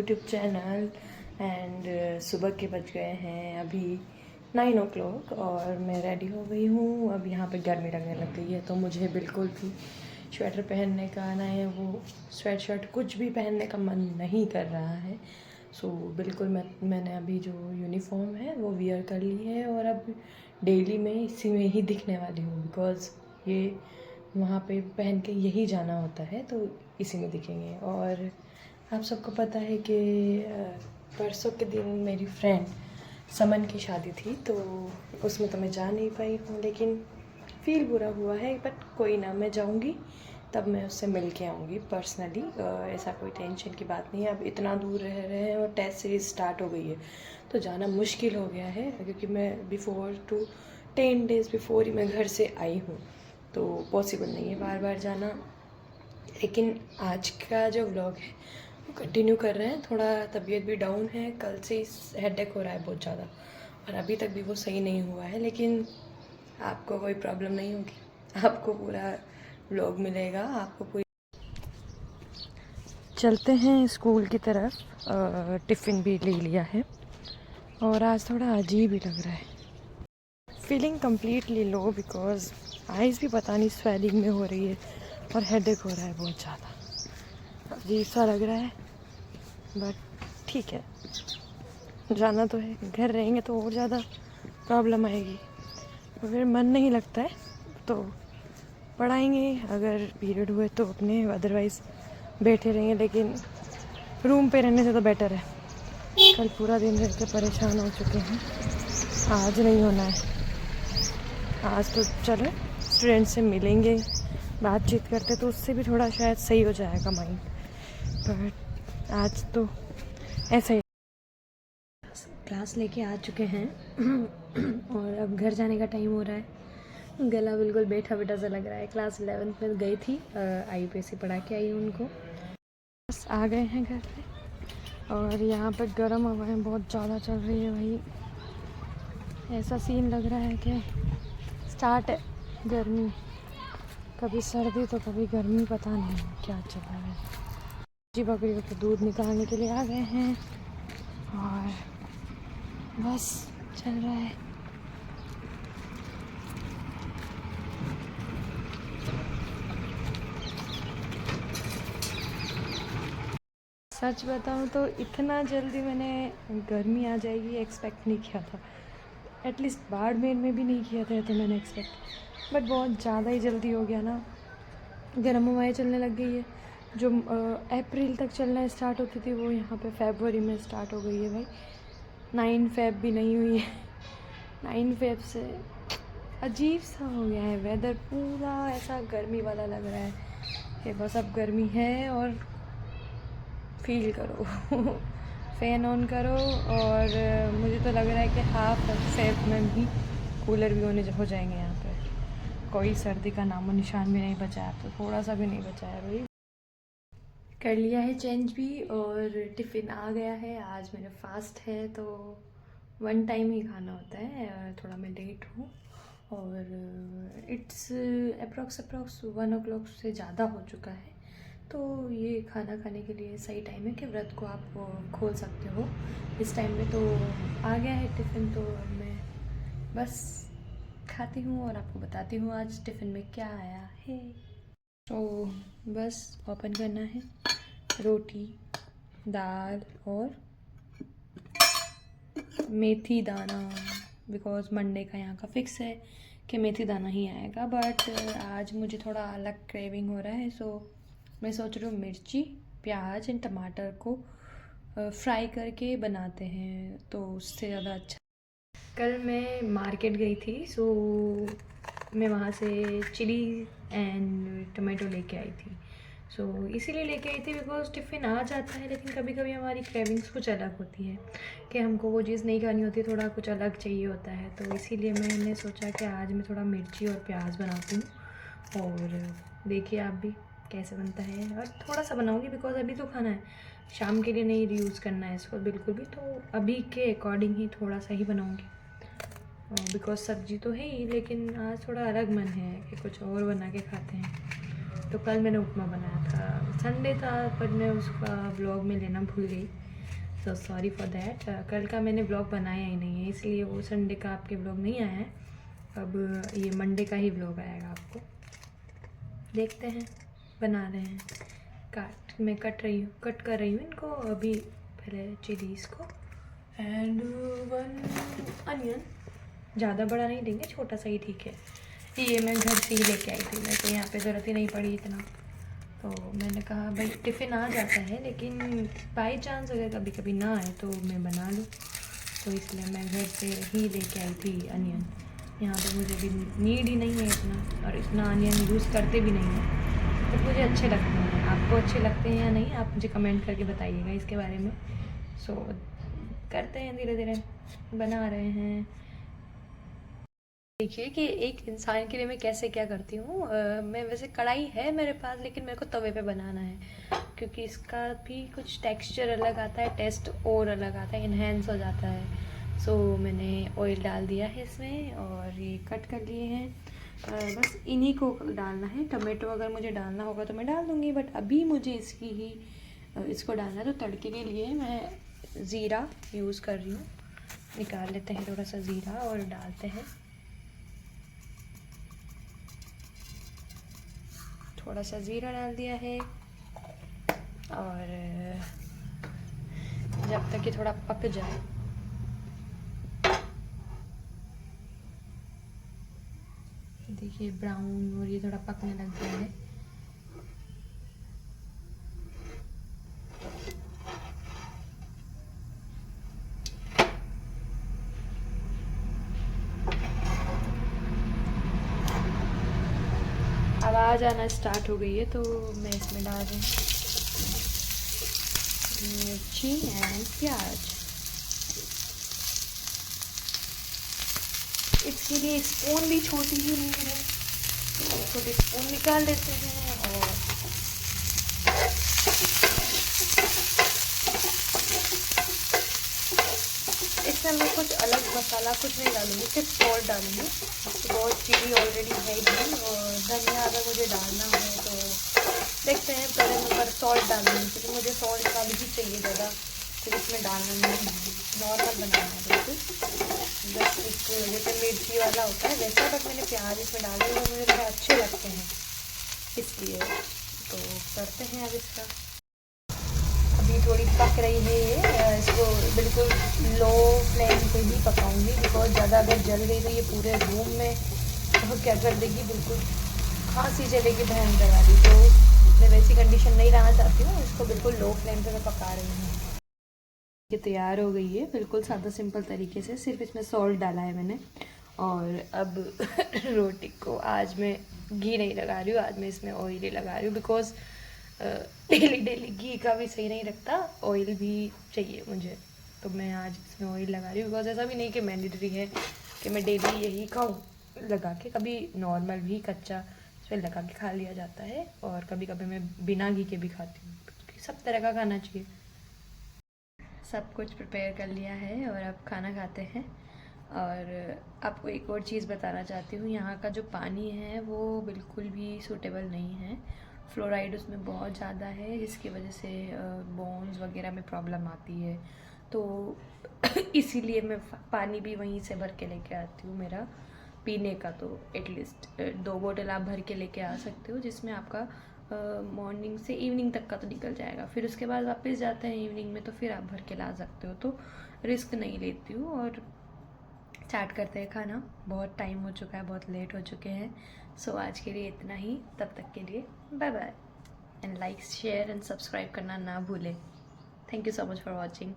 YouTube channel and सुबह के बज गए हैं अभी 9 o'clock और मैं रेडी हो गई हूँ। अब यहाँ पे गर्मी लगने लग गई है तो मुझे बिल्कुल भी स्वेटर पहनने का ना है वो स्वेट शर्ट कुछ भी पहनने का मन नहीं कर रहा है। सो बिल्कुल मैंने अभी जो यूनिफॉर्म है वो वियर कर ली है और अब डेली मैं इसी में ही दिखने वाली हूँ बिकॉज़ ये वहाँ पे पहन के यही जाना होता है तो इसी में दिखेंगे। और आप सबको पता है कि परसों के दिन मेरी फ्रेंड समन की शादी थी तो उसमें तो मैं जा नहीं पाई हूँ, लेकिन फ़ील बुरा हुआ है। बट कोई ना, मैं जाऊँगी तब मैं उससे मिल के आऊँगी पर्सनली। ऐसा कोई टेंशन की बात नहीं है। अब इतना दूर रह रहे हैं और टेस्ट सीरीज़ स्टार्ट हो गई है तो जाना मुश्किल हो गया है, क्योंकि मैं बिफ़ोर टू 10 days बिफ़ोर ही मैं घर से आई हूँ तो पॉसिबल नहीं है बार बार जाना। लेकिन आज का जो व्लॉग है वो कंटिन्यू कर रहे हैं। थोड़ा तबीयत भी डाउन है, कल से हेडेक हो रहा है बहुत ज़्यादा और अभी तक भी वो सही नहीं हुआ है। लेकिन आपको कोई प्रॉब्लम नहीं होगी, आपको पूरा व्लॉग मिलेगा, आपको पूरी। चलते हैं स्कूल की तरफ। टिफ़िन भी ले लिया है और आज थोड़ा अजीब ही लग रहा है। Feeling completely low because eyes भी पता नहीं स्वेलिंग में हो रही है और हेडेक हो रहा है बहुत ज़्यादा। अजीब सा लग रहा है बट ठीक है, जाना तो है। घर रहेंगे तो और ज़्यादा प्रॉब्लम आएगी, तो फिर मन नहीं लगता है तो पढ़ाएंगे अगर पीरियड हुए तो अपने, अदरवाइज़ बैठे रहेंगे। लेकिन रूम पे रहने से तो बेटर है। कल पूरा दिन रह के परेशान हो चुके हैं, आज नहीं होना है। आज तो चलो स्टूडेंट से मिलेंगे, बातचीत करते तो उससे भी थोड़ा शायद सही हो जाएगा माइंड, बट आज तो ऐसा ही। क्लास लेके आ चुके हैं और अब घर जाने का टाइम हो रहा है। गला बिल्कुल बैठा बैठा सा लग रहा है। क्लास 11th में गई थी, IUPAC पढ़ा के आई उनको। बस आ गए हैं घर पे और यहाँ पे गर्म हवाएं बहुत ज़्यादा चल रही है भाई। ऐसा सीन लग रहा है कि स्टार्ट है गर्मी, कभी सर्दी तो कभी गर्मी, पता नहीं क्या चल रहा है। जी बकरियों के दूध निकालने के लिए आ गए हैं और बस चल रहा है। सच बताऊं तो इतना जल्दी मैंने गर्मी आ जाएगी एक्सपेक्ट नहीं किया था। एटलीस्ट बाड़मेर में भी नहीं किया था तो मैंने एक्सपेक्ट, बट बहुत ज़्यादा ही जल्दी हो गया ना। गर्म हवाएं चलने लग गई है। जो अप्रैल तक चलना स्टार्ट होती थी वो यहाँ पे फरवरी में स्टार्ट हो गई है भाई। 9 Feb भी नहीं हुई है, 9 Feb से अजीब सा हो गया है वेदर। पूरा ऐसा गर्मी वाला लग रहा है कि बस अब गर्मी है और फील करो फ़ैन ऑन करो। और मुझे तो लग रहा है कि हाफ Feb में भी कूलर भी हो जाएंगे यहाँ पे। कोई सर्दी का नामो निशान भी नहीं बचा है, तो थोड़ा सा भी नहीं बचा है भाई। कर लिया है चेंज भी और टिफ़िन आ गया है। आज मेरा फास्ट है तो 1 टाइम ही खाना होता है। थोड़ा मैं लेट हूँ और इट्स अप्रॉक्स 1 o'clock से ज़्यादा हो चुका है, तो ये खाना खाने के लिए सही टाइम है कि व्रत को आप खोल सकते हो इस टाइम में। तो आ गया है टिफ़िन तो मैं बस खाती हूँ और आपको बताती हूँ आज टिफ़िन में क्या आया है। तो बस ओपन करना है, रोटी, दाल और मेथी दाना, बिकॉज़ मंडे का यहाँ का फिक्स है कि मेथी दाना ही आएगा। बट आज मुझे थोड़ा अलग क्रेविंग हो रहा है, सो मैं सोच रही हूँ मिर्ची, प्याज एंड टमाटर को फ्राई करके बनाते हैं तो उससे ज़्यादा अच्छा। कल मैं मार्केट गई थी, सो मैं वहाँ से चिली एंड टमाटो लेके आई थी। सो इसीलिए लेके आई थी बिकॉज टिफ़िन आ जाता है, लेकिन कभी कभी हमारी क्रेविंग्स कुछ अलग होती है कि हमको वो चीज़ नहीं खानी होती, थोड़ा कुछ अलग चाहिए होता है। तो इसीलिए मैंने सोचा कि आज मैं थोड़ा मिर्ची और प्याज बनाती हूँ और देखिए आप भी कैसे बनता है। और थोड़ा सा बनाऊँगी बिकॉज अभी तो खाना है, शाम के लिए नहीं रीयूज़ करना है इसको बिल्कुल भी, तो अभी के अकॉर्डिंग ही थोड़ा सा ही बनाऊँगी बिकॉज सब्जी तो है ही, लेकिन आज थोड़ा अलग मन है कि कुछ और बना के खाते हैं। तो कल मैंने उपमा बनाया था, संडे था, पर मैं उसका व्लॉग में लेना भूल गई सो सॉरी फॉर दैट। कल का मैंने व्लॉग बनाया ही नहीं है, इसलिए वो संडे का आपके व्लॉग नहीं आया है। अब ये मंडे का ही व्लॉग आएगा आपको। देखते हैं, बना रहे हैं। मैं कट कर रही हूँ इनको अभी, पहले चिलीज़ को एंड 1 अनियन। ज़्यादा बड़ा नहीं देंगे, छोटा सा ही ठीक है। ये मैं घर से ही लेके आई थी, मेरे को यहाँ पे ज़रूरत ही नहीं पड़ी इतना। तो मैंने कहा भाई टिफ़िन आ जाता है, लेकिन बाई चांस अगर कभी कभी ना आए तो मैं बना लूँ, तो इसलिए मैं घर से ही लेके आई थी अनियन। यहाँ पे मुझे भी नीड ही नहीं है इतना, और इतना अनियन यूज़ करते भी नहीं हैं, बट मुझे अच्छे लगते हैं। आपको अच्छे लगते हैं या नहीं, आप मुझे कमेंट करके बताइएगा इसके बारे में। सो करते हैं, धीरे धीरे बना रहे हैं। देखिए कि एक इंसान के लिए मैं कैसे क्या करती हूँ। मैं वैसे कढ़ाई है मेरे पास, लेकिन मेरे को तवे पे बनाना है, क्योंकि इसका भी कुछ टेक्सचर अलग आता है, टेस्ट और अलग आता है, इन्हेंस हो जाता है। सो मैंने ऑयल डाल दिया है इसमें, और ये कट कर लिए हैं। बस इन्हीं को डालना है। टमाटो अगर मुझे डालना होगा तो मैं डाल दूँगी, बट अभी मुझे इसको डालना है। तो तड़के के लिए मैं ज़ीरा यूज़ कर रही हूँ। निकाल लेते हैं थोड़ा सा ज़ीरा और डालते हैं। थोड़ा सा ज़ीरा डाल दिया है, और जब तक ये थोड़ा पक जाए, देखिए ब्राउन और ये थोड़ा पकने लग गया है। आवाज़ आना स्टार्ट हो गई है, तो मैं इसमें डाल दूँ मिर्ची एंड प्याज। इसके लिए स्पून भी छोटी ही नहीं है, तो छोटे स्पून निकाल लेते हैं। और इसमें मैं कुछ अलग मसाला कुछ नहीं डालूंगी, सिर्फ सॉल्ट डालूंगी। बहुत चिली ऑलरेडी है ही, और धनिया अगर मुझे डालना हो तो देखते हैं, पहले मैं पर सॉल्ट डालूंगी, क्योंकि मुझे सॉल्ट वाली ही चाहिए ज़्यादा, फिर इसमें डालना नहीं है। नॉर्मल बनाना है बिल्कुल, बस एक जैसे मिर्ची वाला होता है वैसा। बट मैंने प्याज इसमें डाल दिया, वो मुझे थोड़ा अच्छे लगते हैं इसलिए। तो करते हैं अब इसका। अभी थोड़ी पक रही है ये, इसको बिल्कुल लो फ्लेम पे ही पकाऊंगी, बिकॉज ज़्यादा अगर जल गई तो ये पूरे रूम में तो क्या कर देगी, बिल्कुल खांसी चलेगी बहन लगा दी। तो मैं वैसी कंडीशन नहीं रहना चाहती हूँ, इसको बिल्कुल लो फ्लेम पे मैं पका रही हूँ। ये तैयार हो गई है बिल्कुल सादा सिंपल तरीके से, सिर्फ इसमें सॉल्ट डाला है मैंने। और अब रोटी को आज मैं घी नहीं लगा रही हूँ, आज मैं इसमें ऑयल ही लगा रही हूँ, बिकॉज डेली घी का भी सही नहीं रखता, ऑयल भी चाहिए मुझे। तो मैं आज इसमें ऑयल लगा रही हूँ, बिकॉज ऐसा भी नहीं कि मैंडेटरी है कि मैं डेली यही खाऊँ लगा के। कभी नॉर्मल भी कच्चा इसमें लगा के खा लिया जाता है, और कभी कभी मैं बिना घी के भी खाती हूँ, क्योंकि सब तरह का खाना चाहिए। सब कुछ प्रिपेयर कर लिया है और अब खाना खाते हैं। और आपको एक और चीज़ बताना चाहती हूँ, यहाँ का जो पानी है वो बिल्कुल भी सूटेबल नहीं है। फ्लोराइड उसमें बहुत ज़्यादा है, जिसकी वजह से बोन्स वगैरह में प्रॉब्लम आती है। तो इसीलिए मैं पानी भी वहीं से भर के लेके आती हूँ। मेरा पीने का तो एटलीस्ट 2 बोतल आप भर के लेके आ सकते हो, जिसमें आपका मॉर्निंग से इवनिंग तक का तो निकल जाएगा। फिर उसके बाद वापस जाते हैं इवनिंग में, तो फिर आप भर के ला सकते हो। तो रिस्क नहीं लेती हूँ। और स्टार्ट करते हैं खाना, बहुत टाइम हो चुका है, बहुत लेट हो चुके हैं। सो आज के लिए इतना ही, तब तक के लिए bye bye, and like share and subscribe करना ना भूलें। Thank you so much for watching.